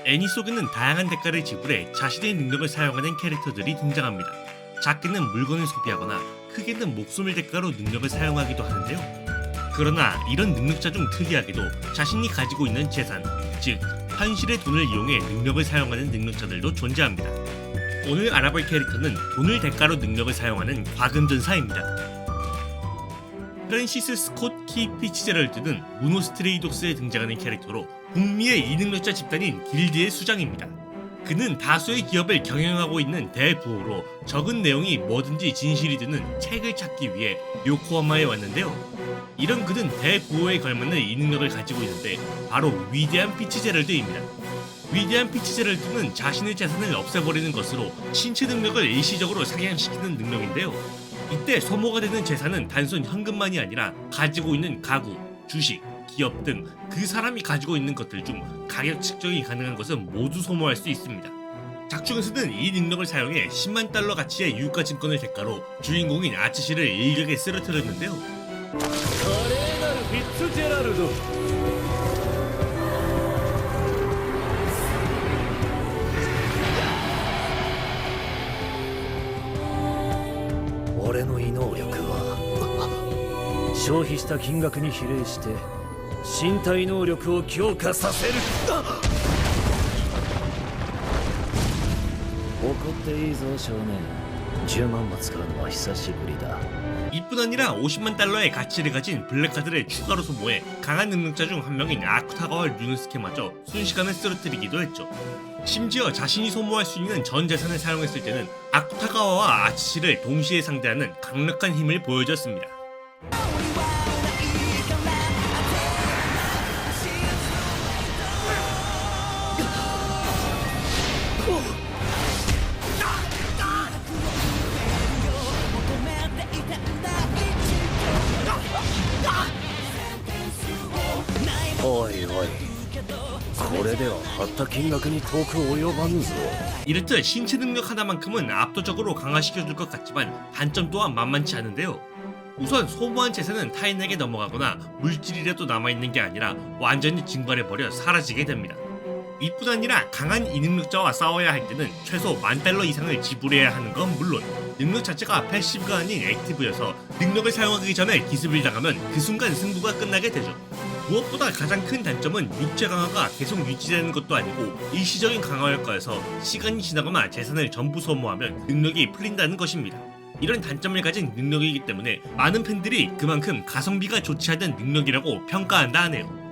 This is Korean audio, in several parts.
애니 속에는 다양한 대가를 지불해 자신의 능력을 사용하는 캐릭터들이 등장합니다. 작게는 물건을 소비하거나 크게는 목숨을 대가로 능력을 사용하기도 하는데요. 그러나 이런 능력자 중 특이하게도 자신이 가지고 있는 재산, 즉 현실의 돈을 이용해 능력을 사용하는 능력자들도 존재합니다. 오늘 알아볼 캐릭터는 돈을 대가로 능력을 사용하는 과금전사입니다. 프랜시스 스콧 키 피츠제럴드는 무노스트레이독스에 등장하는 캐릭터로 북미의 이능력자 집단인 길드의 수장입니다. 그는 다수의 기업을 경영하고 있는 대부호로 적은 내용이 뭐든지 진실이 되는 책을 찾기 위해 요코하마에 왔는데요. 이런 그는 대부호에 걸맞는 이능력을 가지고 있는데 바로 위대한 피츠제럴드입니다. 위대한 피츠제럴드는 자신의 재산을 없애버리는 것으로 신체 능력을 일시적으로 상향시키는 능력인데요. 이때 소모가 되는 재산은 단순 현금만이 아니라 가지고 있는 가구, 주식, 기업 등 그 사람이 가지고 있는 것들 중 가격 측정이 가능한 것은 모두 소모할 수 있습니다. 작중에서는 이 능력을 사용해 10만 달러 가치의 유가 증권을 대가로 주인공인 아츠시를 일격에 쓰러뜨렸는데요. 華麗なるフィッツジェラルド。俺の異能力は消費した金額に比例して身体能力を強化させる。怒っていいぞ少年。10万も使うのは久しぶりだ。 이뿐 아니라 50만 달러의 가치를 가진 블랙카드를 추가로 소모해 강한 능력자 중 한 명인 아쿠타가와 류노스케마저 순식간에 쓰러뜨리기도 했죠. 심지어 자신이 소모할 수 있는 전 재산을 사용했을 때는 아쿠타가와와 아츠시를 동시에 상대하는 강력한 힘을 보여줬습니다. 어이 어이 これでは張った金額に遠く及ばぬぞ。 이렇듯 신체 능력 하나만큼은 압도적으로 강화시켜줄 것 같지만 단점 또한 만만치 않은데요. 우선 소모한 재산은 타인에게 넘어가거나 물질이라도 남아있는 게 아니라 완전히 증발해버려 사라지게 됩니다. 이뿐 아니라 강한 이 능력자와 싸워야 할 때는 최소 10,000달러 이상을 지불해야 하는 건 물론 능력 자체가 패시브가 아닌 액티브여서 능력을 사용하기 전에 기습을 당하면 그 순간 승부가 끝나게 되죠. 무엇보다 가장 큰 단점은 육체 강화가 계속 유지되는 것도 아니고 일시적인 강화 효과여서 시간이 지나거나 재산을 전부 소모하면 능력이 풀린다는 것입니다. 이런 단점을 가진 능력이기 때문에 많은 팬들이 그만큼 가성비가 좋지 않은 능력이라고 평가한다 하네요.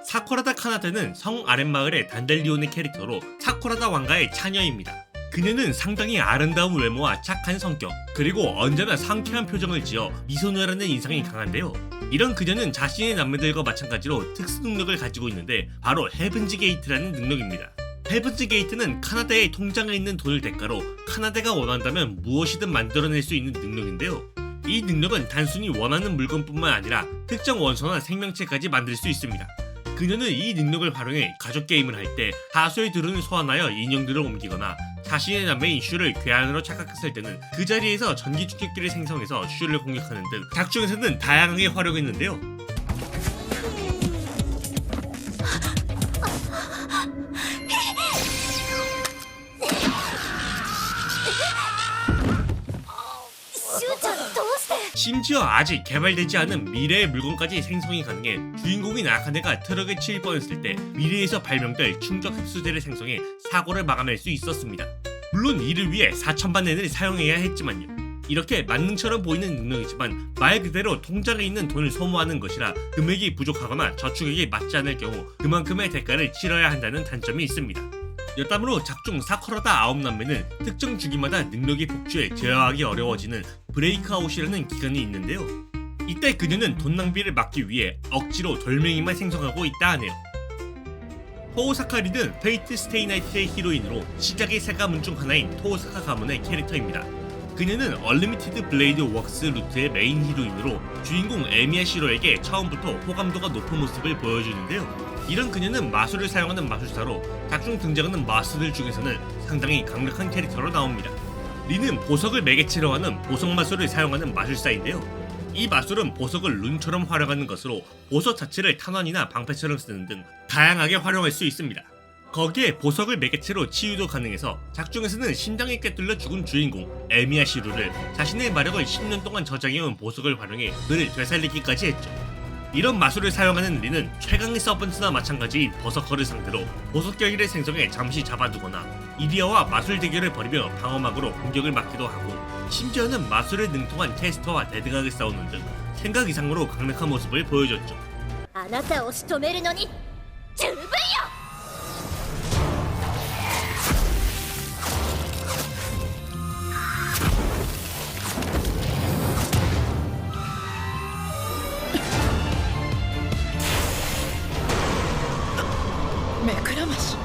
사쿠라다 카나데는 성 아랫마을의 단델리온의 캐릭터로 사쿠라다 왕가의 차녀입니다. 그녀는 상당히 아름다운 외모와 착한 성격, 그리고 언제나 상쾌한 표정을 지어 미소녀라는 인상이 강한데요. 이런 그녀는 자신의 남매들과 마찬가지로 특수 능력을 가지고 있는데 바로 헤븐즈 게이트라는 능력입니다. 헤븐즈 게이트는 카나다의 통장에 있는 돈을 대가로 카나다가 원한다면 무엇이든 만들어낼 수 있는 능력인데요. 이 능력은 단순히 원하는 물건뿐만 아니라 특정 원소나 생명체까지 만들 수 있습니다. 그녀는 이 능력을 활용해 가족 게임을 할 때 다수의 드론을 소환하여 인형들을 옮기거나 자신의 남매인 슈를 괴한으로 착각했을 때는 그 자리에서 전기 충격기를 생성해서 슈를 공격하는 등 작중에서는 다양하게 활용했는데요. 심지어 아직 개발되지 않은 미래의 물건까지 생성이 가능해 주인공인 아카네가 트럭에 치일 뻔했을 때 미래에서 발명될 충격 흡수제를 생성해 사고를 막아낼 수 있었습니다. 물론 이를 위해 4,000만 엔을 사용해야 했지만요. 이렇게 만능처럼 보이는 능력이지만 말 그대로 통장에 있는 돈을 소모하는 것이라 금액이 부족하거나 저축액이 맞지 않을 경우 그만큼의 대가를 치러야 한다는 단점이 있습니다. 여담으로 작중 사쿠라다 9남매는 특정 주기마다 능력이 폭주해 제어하기 어려워지는 브레이크아웃이라는 기간이 있는데요. 이때 그녀는 돈 낭비를 막기 위해 억지로 돌멩이만 생성하고 있다 하네요. 토오사카 리는 페이트 스테이 나이트의 히로인으로 시작의 세 가문 중 하나인 토오사카 가문의 캐릭터입니다. 그녀는 얼리미티드 블레이드 웍스 루트의 메인 히로인으로 주인공 에미야 시로에게 처음부터 호감도가 높은 모습을 보여주는데요. 이런 그녀는 마술을 사용하는 마술사로 작중 등장하는 마술들 중에서는 상당히 강력한 캐릭터로 나옵니다. 리는 보석을 매개체로 하는 보석 마술을 사용하는 마술사인데요. 이 마술은 보석을 룬처럼 활용하는 것으로 보석 자체를 탄환이나 방패처럼 쓰는 등 다양하게 활용할 수 있습니다. 거기에 보석을 매개체로 치유도 가능해서 작중에서는 심장이 꿰뚫려 죽은 주인공 에미야 시루를 자신의 마력을 10년 동안 저장해온 보석을 활용해 그를 되살리기까지 했죠. 이런 마술을 사용하는 리는 최강의 서번트나 마찬가지인 버서커를 상대로 보석 결의를 생성해 잠시 잡아두거나 이리아와 마술 대결을 벌이며 방어막으로 공격을 막기도 하고, 심지어는 마술을 능통한 테스터와 대등하게 싸우는 등 생각 이상으로 강력한 모습을 보여줬죠. あなたを仕留めるのに十分よ。目くらまし。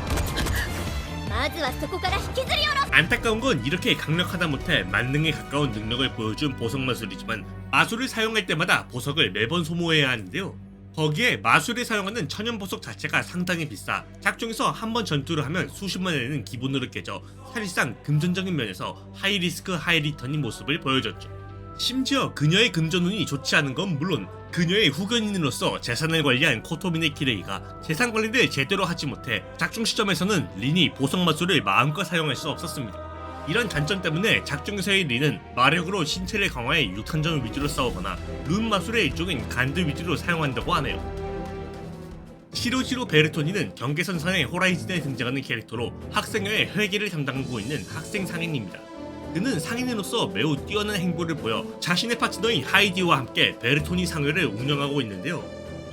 まずはそこから引きずり下ろす。 안타까운 건 이렇게 강력하다 못해 만능에 가까운 능력을 보여준 보석 마술이지만 마술을 사용할 때마다 보석을 매번 소모해야 하는데요. 거기에 마술에 사용하는 천연 보석 자체가 상당히 비싸 작중에서 한 번 전투를 하면 수십만 엔은 기본으로 깨져 사실상 금전적인 면에서 하이리스크 하이리턴인 모습을 보여줬죠. 심지어 그녀의 금전운이 좋지 않은 건 물론 그녀의 후견인으로서 재산을 관리한 코토미네 키레이가 재산 관리를 제대로 하지 못해 작중 시점에서는 린이 보석 마술을 마음껏 사용할 수 없었습니다. 이런 단점 때문에 작중에서의 린은 마력으로 신체를 강화해 육탄전 위주로 싸우거나 룬 마술의 일종인 간드 위주로 사용한다고 하네요. 시로시로 베르토니는 경계선상의 호라이즌에 등장하는 캐릭터로 학생회의 회계를 담당하고 있는 학생 상인입니다. 그는 상인으로서 매우 뛰어난 행보를 보여 자신의 파트너인 하이디와 함께 베르토니 상회를 운영하고 있는데요.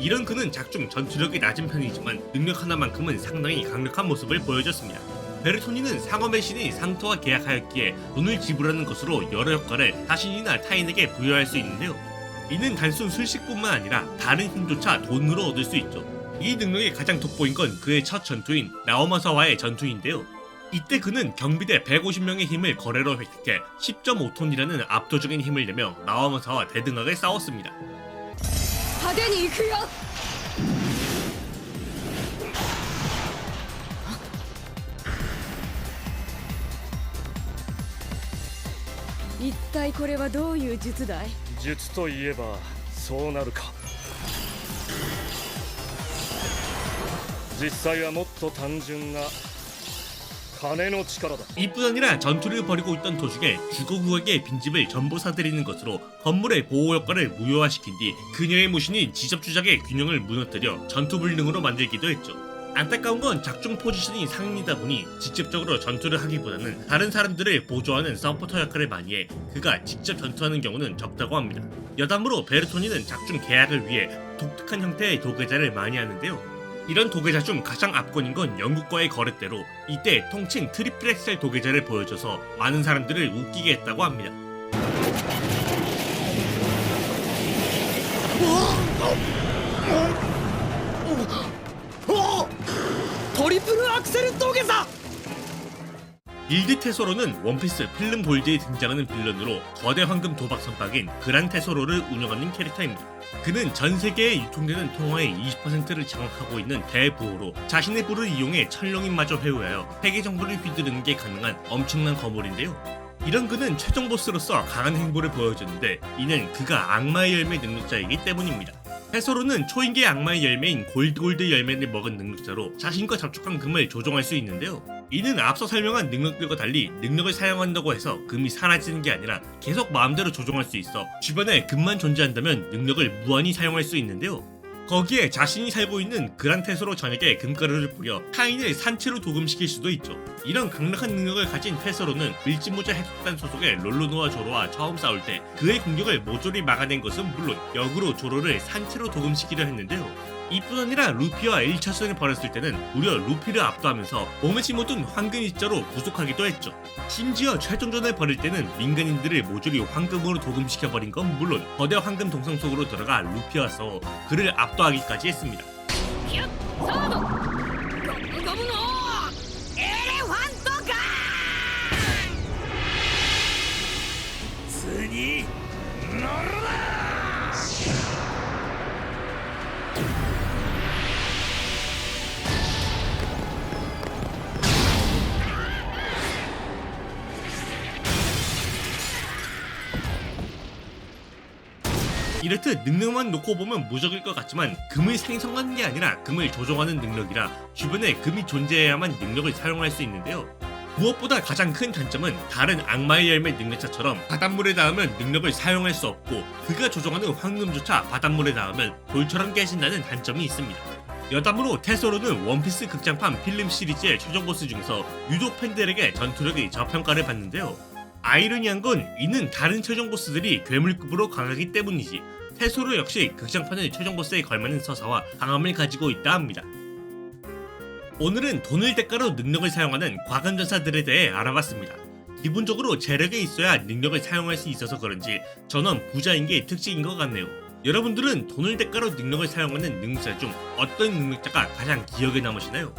이런 그는 작중 전투력이 낮은 편이지만 능력 하나만큼은 상당히 강력한 모습을 보여줬습니다. 베르토니는 상업의 신인 상토와 계약하였기에 돈을 지불하는 것으로 여러 역할을 자신이나 타인에게 부여할 수 있는데요. 이는 단순 술식뿐만 아니라 다른 힘조차 돈으로 얻을 수 있죠. 이 능력의 가장 돋보인 건 그의 첫 전투인 나오마사와의 전투인데요. 이때 그는 경비대 150명의 힘을 거래로 획득해 10.5톤이라는 압도적인 힘을 내며 나오마사와 대등하게 싸웠습니다. 派手に行くよ。一体これはどういう術だい？術といえばそうなるか。実際はもっと単純な金の力だ。 이뿐 아니라 전투를 벌이고 있던 도중에 주거국에게 빈집을 전부 사들이는 것으로 건물의 보호 효과를 무효화시킨 뒤 그녀의 무신인 지접주작의 균형을 무너뜨려 전투 불능으로 만들기도 했죠. 안타까운 건 작중 포지션이 상인이다 보니 직접적으로 전투를 하기보다는 다른 사람들을 보조하는 서포터 역할을 많이 해 그가 직접 전투하는 경우는 적다고 합니다. 여담으로 베르토니는 작중 계약을 위해 독특한 형태의 도계자를 많이 하는데요. 이런 도계자 중 가장 압권인 건 영국과의 거래대로 이때 통칭 트리플 엑셀 도계자를 보여줘서 많은 사람들을 웃기게 했다고 합니다. 트리플 악셀 도계사! 일드 테소로는 원피스 필름 골드에 등장하는 빌런으로 거대 황금 도박 선박인 그란 테소로를 운영하는 캐릭터입니다. 그는 전 세계에 유통되는 통화의 20%를 장악하고 있는 대부호로 자신의 부를 이용해 천룡인마저 회유하여 세계 정보를 휘두르는 게 가능한 엄청난 거물인데요. 이런 그는 최종 보스로서 강한 행보를 보여줬는데 이는 그가 악마의 열매 능력자이기 때문입니다. 테소로는 초인계 악마의 열매인 골드 열매를 먹은 능력자로 자신과 접촉한 금을 조종할 수 있는데요. 이는 앞서 설명한 능력들과 달리 능력을 사용한다고 해서 금이 사라지는 게 아니라 계속 마음대로 조종할 수 있어 주변에 금만 존재한다면 능력을 무한히 사용할 수 있는데요. 거기에 자신이 살고 있는 그란테소로 전역에 금가루를 뿌려 타인을 산채로 도금시킬 수도 있죠. 이런 강력한 능력을 가진 테소로는 밀짚모자 해독단 소속의 롤로노와 조로와 처음 싸울 때 그의 공격을 모조리 막아낸 것은 물론 역으로 조로를 산채로 도금시키려 했는데요. 이뿐 아니라 루피와 1차전을 벌였을 때는 무려 루피를 압도하면서 몸에치 모든 황금 입자로 구속하기도 했죠. 심지어 최종전을 벌일 때는 민간인들을 모조리 황금으로 도금시켜버린 건 물론 거대 황금 동상 속으로 들어가 루피와 싸워 그를 압도하기까지 했습니다. キュッソードゴムゴムのエレファントガーン。次乗るな。 이렇듯 능력만 놓고 보면 무적일 것 같지만 금을 생성하는 게 아니라 금을 조종하는 능력이라 주변에 금이 존재해야만 능력을 사용할 수 있는데요. 무엇보다 가장 큰 단점은 다른 악마의 열매 능력자처럼 바닷물에 닿으면 능력을 사용할 수 없고 그가 조종하는 황금조차 바닷물에 닿으면 돌처럼 깨진다는 단점이 있습니다. 여담으로 테소로는 원피스 극장판 필름 시리즈의 최종 보스 중에서 유독 팬들에게 전투력이 저평가를 받는데요. 아이러니한 건 이는 다른 최종 보스들이 괴물급으로 강하기 때문이지 테소로 역시 극장판의 최종 보스에 걸맞는 서사와 강함을 가지고 있다 합니다. 오늘은 돈을 대가로 능력을 사용하는 과금전사들에 대해 알아봤습니다. 기본적으로 재력이 있어야 능력을 사용할 수 있어서 그런지 전원 부자인 게 특징인 것 같네요. 여러분들은 돈을 대가로 능력을 사용하는 능력자 중 어떤 능력자가 가장 기억에 남으시나요?